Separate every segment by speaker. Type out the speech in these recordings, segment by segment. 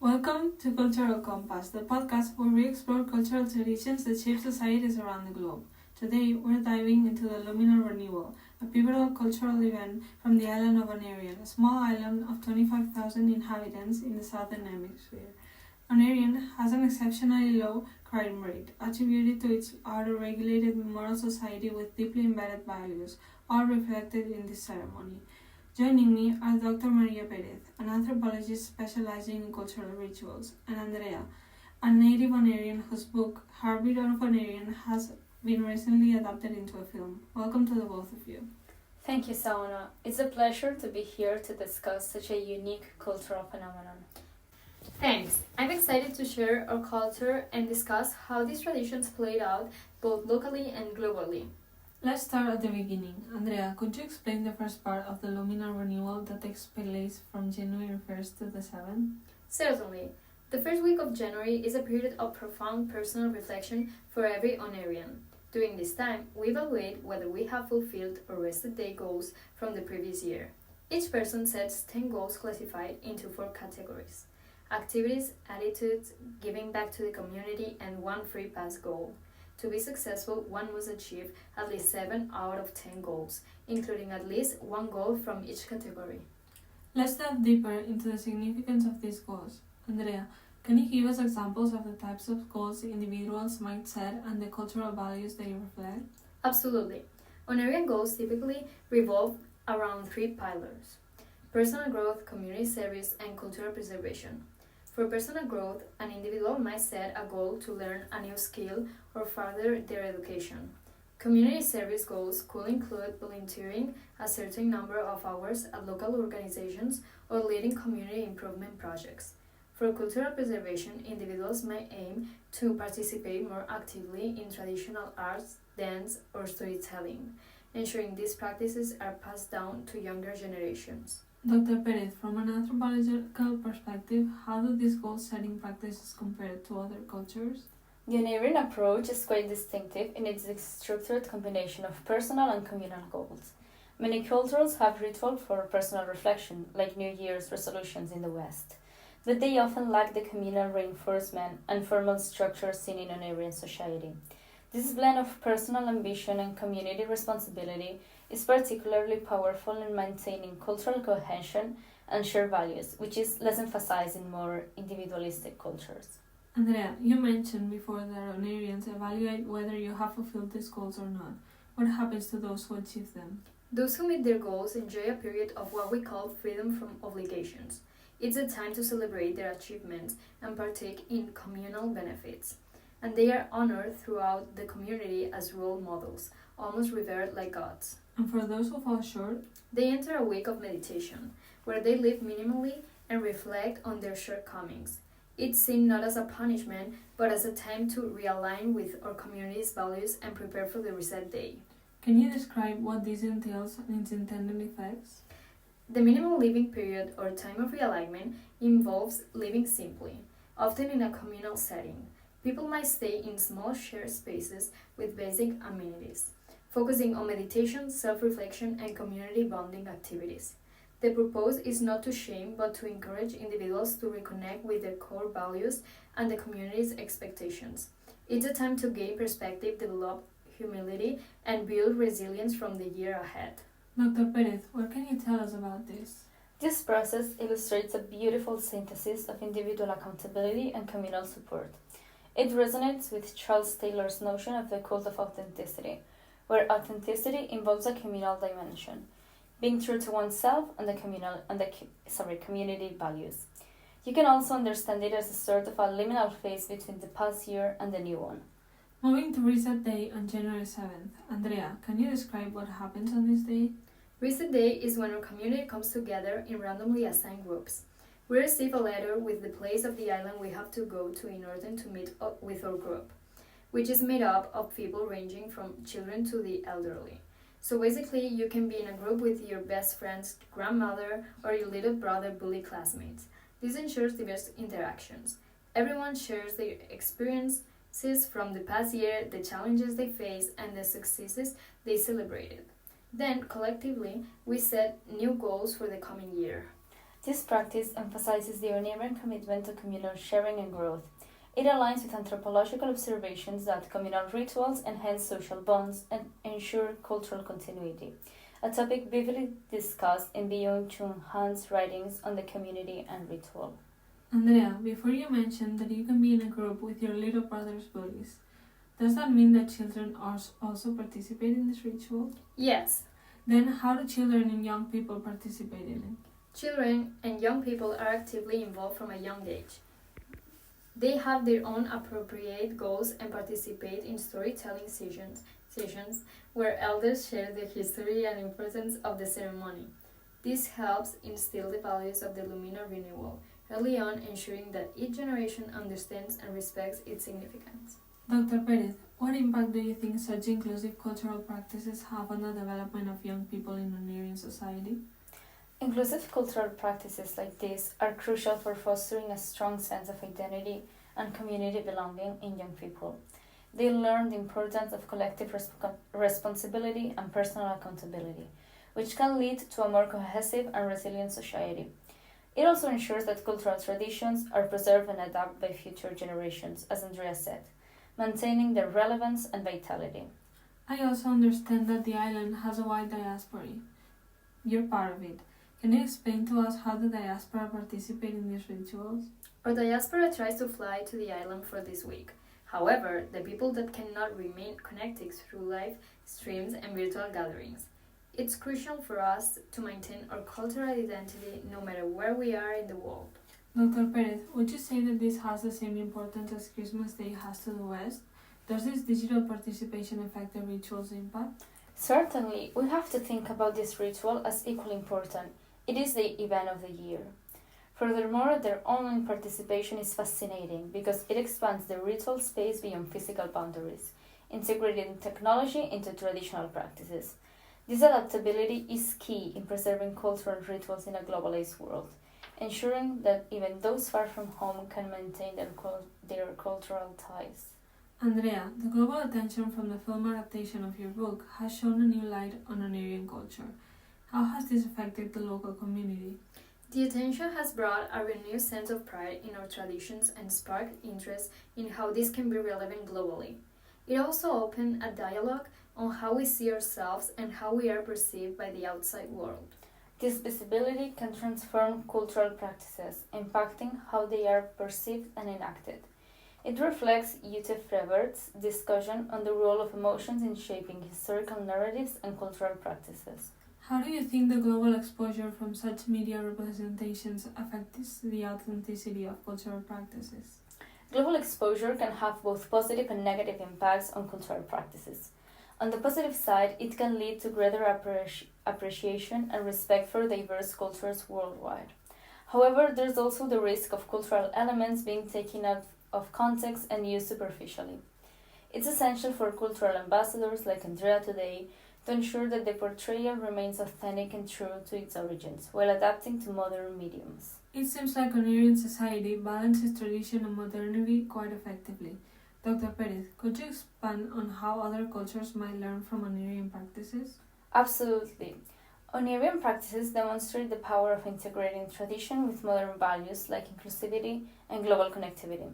Speaker 1: Welcome to Cultural Compass, the podcast where we explore cultural traditions that shape societies around the globe. Today, we're diving into the Luminar Renewal, a pivotal cultural event from the island of Andrea, a small island of 25,000 inhabitants in the southern hemisphere. Andrea has an exceptionally low crime rate, attributed to its auto-regulated moral society with deeply embedded values, all reflected in this ceremony. Joining me are Dr. Maria Pérez, an anthropologist specializing in cultural rituals, and Andrea, a native Hungarian whose book, Heartbeat of Hungarian, has been recently adapted into a film. Welcome to the both of you.
Speaker 2: Thank you, Saona. It's a pleasure to be here to discuss such a unique cultural phenomenon. Thanks. I'm excited to share our culture and discuss how these traditions played out both locally and globally.
Speaker 1: Let's start at the beginning. Andrea, could you explain the first part of the Luminar Renewal that takes place from January 1st to the 7th?
Speaker 2: Certainly. The first week of January is a period of profound personal reflection for every Hungarian. During this time, we evaluate whether we have fulfilled or rested day goals from the previous year. Each person sets 10 goals classified into 4 categories: activities, attitudes, giving back to the community, and one free pass goal. To be successful, one must achieve at least 7 out of 10 goals, including at least one goal from each category.
Speaker 1: Let's dive deeper into the significance of these goals. Andrea, can you give us examples of the types of goals individuals might set and the cultural values they reflect?
Speaker 2: Absolutely. Hungarian goals typically revolve around 3 pillars: personal growth, community service, and cultural preservation. For personal growth, an individual might set a goal to learn a new skill or further their education. Community service goals could include volunteering a certain number of hours at local organizations or leading community improvement projects. For cultural preservation, individuals may aim to participate more actively in traditional arts, dance, or storytelling, ensuring these practices are passed down to younger generations.
Speaker 1: Dr. Pérez, from an anthropological perspective, how do these goal-setting practices compare to other cultures?
Speaker 2: The Hungarian approach is quite distinctive in its structured combination of personal and communal goals. Many cultures have rituals for personal reflection, like New Year's resolutions in the West, but they often lack the communal reinforcement and formal structure seen in Hungarian society. This blend of personal ambition and community responsibility is particularly powerful in maintaining cultural cohesion and shared values, which is less emphasized in more individualistic cultures.
Speaker 1: Andrea, you mentioned before that Hungarians evaluate whether you have fulfilled these goals or not. What happens to those who achieve them?
Speaker 2: Those who meet their goals enjoy a period of what we call freedom from obligations. It's a time to celebrate their achievements and partake in communal benefits. And they are honored throughout the community as role models, almost revered like gods.
Speaker 1: And for those who fall short,
Speaker 2: they enter a week of meditation, where they live minimally and reflect on their shortcomings. It's seen not as a punishment, but as a time to realign with our community's values and prepare for the reset day.
Speaker 1: Can you describe what this entails and its intended effects?
Speaker 2: The minimum living period or time of realignment involves living simply, often in a communal setting. People might stay in small shared spaces with basic amenities, focusing on meditation, self-reflection, and community bonding activities. The purpose is not to shame, but to encourage individuals to reconnect with their core values and the community's expectations. It's a time to gain perspective, develop humility, and build resilience from the year ahead.
Speaker 1: Dr. Pérez, what can you tell us about this?
Speaker 2: This process illustrates a beautiful synthesis of individual accountability and communal support. It resonates with Charles Taylor's notion of the cult of authenticity, where authenticity involves a communal dimension, being true to oneself and the community values. You can also understand it as a sort of a liminal phase between the past year and the new one.
Speaker 1: Moving to Reset Day on January 7th, Andrea, can you describe what happens on this day?
Speaker 2: Reset Day is when our community comes together in randomly assigned groups. We receive a letter with the place of the island we have to go to in order to meet up with our group, which is made up of people ranging from children to the elderly. So basically, you can be in a group with your best friend's grandmother or your little brother bully classmates. This ensures diverse interactions. Everyone shares their experiences from the past year, the challenges they face, and the successes they celebrated. Then, collectively, we set new goals for the coming year. This practice emphasizes the unerring commitment to communal sharing and growth. It aligns with anthropological observations that communal rituals enhance social bonds and ensure cultural continuity, a topic vividly discussed in Byung-Chul Han's writings on the community and ritual.
Speaker 1: Andrea, before you mentioned that you can be in a group with your little brother's bullies, does that mean that children also participate in this ritual?
Speaker 2: Yes.
Speaker 1: Then how do children and young people participate in it?
Speaker 2: Children and young people are actively involved from a young age. They have their own appropriate goals and participate in storytelling sessions where elders share the history and importance of the ceremony. This helps instill the values of the luminal renewal early on, ensuring that each generation understands and respects its significance.
Speaker 1: Dr. Pérez, what impact do you think such inclusive cultural practices have on the development of young people in Hungarian society?
Speaker 2: Inclusive cultural practices like this are crucial for fostering a strong sense of identity and community belonging in young people. They learn the importance of collective responsibility and personal accountability, which can lead to a more cohesive and resilient society. It also ensures that cultural traditions are preserved and adapted by future generations, as Andrea said, maintaining their relevance and vitality.
Speaker 1: I also understand that the island has a wide diaspora. You're part of it. Can you explain to us how the diaspora participate in these rituals?
Speaker 2: Our diaspora tries to fly to the island for this week. However, the people that cannot remain connected through live streams and virtual gatherings. It's crucial for us to maintain our cultural identity no matter where we are in the world.
Speaker 1: Dr. Pérez, would you say that this has the same importance as Christmas Day has to the West? Does this digital participation affect the ritual's impact?
Speaker 2: Certainly, we have to think about this ritual as equally important. It is the event of the year. Furthermore, their online participation is fascinating because it expands the ritual space beyond physical boundaries, integrating technology into traditional practices. This adaptability is key in preserving cultural rituals in a globalized world, ensuring that even those far from home can maintain their cultural ties.
Speaker 1: Andrea, the global attention from the film adaptation of your book has shown a new light on Hungarian culture. How has this affected the local community?
Speaker 2: The attention has brought a renewed sense of pride in our traditions and sparked interest in how this can be relevant globally. It also opened a dialogue on how we see ourselves and how we are perceived by the outside world. This visibility can transform cultural practices, impacting how they are perceived and enacted. It reflects Jutta Frebert's discussion on the role of emotions in shaping historical narratives and cultural practices.
Speaker 1: How do you think the global exposure from such media representations affects the authenticity of cultural practices?
Speaker 2: Global exposure can have both positive and negative impacts on cultural practices. On the positive side, it can lead to greater appreciation and respect for diverse cultures worldwide. However, there's also the risk of cultural elements being taken out of context and used superficially. It's essential for cultural ambassadors like Andrea today to ensure that the portrayal remains authentic and true to its origins, while adapting to modern mediums.
Speaker 1: It seems like Hungarian society balances tradition and modernity quite effectively. Dr. Pérez, could you expand on how other cultures might learn from Hungarian practices?
Speaker 2: Absolutely. Hungarian practices demonstrate the power of integrating tradition with modern values like inclusivity and global connectivity.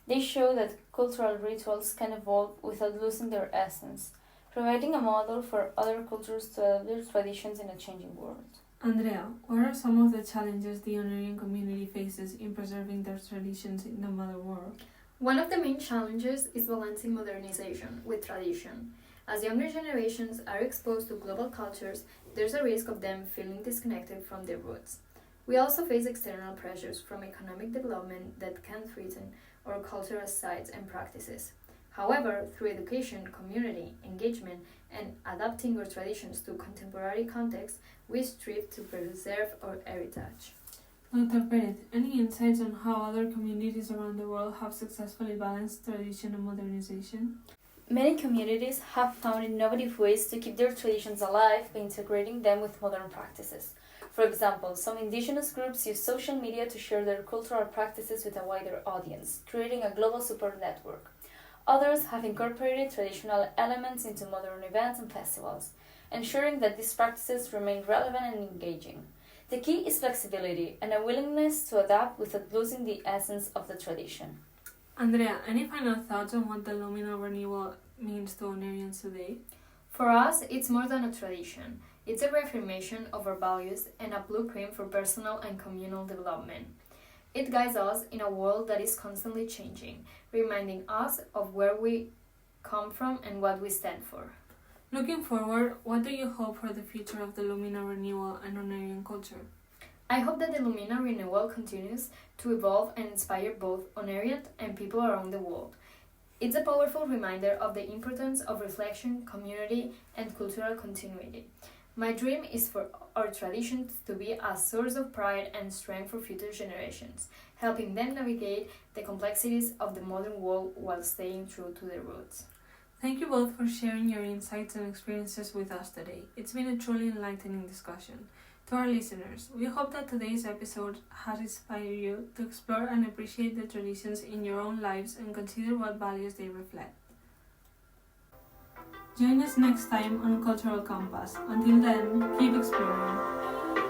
Speaker 2: They show that cultural rituals can evolve without losing their essence, providing a model for other cultures to adapt their traditions in a changing world.
Speaker 1: Andrea, what are some of the challenges the Hungarian community faces in preserving their traditions in the modern world?
Speaker 2: One of the main challenges is balancing modernization with tradition. As younger generations are exposed to global cultures, there's a risk of them feeling disconnected from their roots. We also face external pressures from economic development that can threaten our cultural sites and practices. However, through education, community engagement, and adapting our traditions to contemporary contexts, we strive to preserve our heritage.
Speaker 1: Dr. Pérez, any insights on how other communities around the world have successfully balanced tradition and modernization?
Speaker 2: Many communities have found innovative ways to keep their traditions alive by integrating them with modern practices. For example, some indigenous groups use social media to share their cultural practices with a wider audience, creating a global support network. Others have incorporated traditional elements into modern events and festivals, ensuring that these practices remain relevant and engaging.
Speaker 3: The key is flexibility and a willingness to adapt without losing the essence of the tradition.
Speaker 1: Andrea, any final thoughts on what the Luminal Renewal means to Hungarians today?
Speaker 2: For us, it's more than a tradition. It's a reaffirmation of our values and a blueprint for personal and communal development. It guides us in a world that is constantly changing, reminding us of where we come from and what we stand for.
Speaker 1: Looking forward, what do you hope for the future of the Luminal Renewal and Hungarian culture?
Speaker 2: I hope that the Lumina Renewal continues to evolve and inspire both Hungarians and people around the world. It's a powerful reminder of the importance of reflection, community, and cultural continuity. My dream is for our traditions to be a source of pride and strength for future generations, helping them navigate the complexities of the modern world while staying true to their roots.
Speaker 1: Thank you both for sharing your insights and experiences with us today. It's been a truly enlightening discussion. To our listeners, we hope that today's episode has inspired you to explore and appreciate the traditions in your own lives and consider what values they reflect. Join us next time on Cultural Compass. Until then, keep exploring.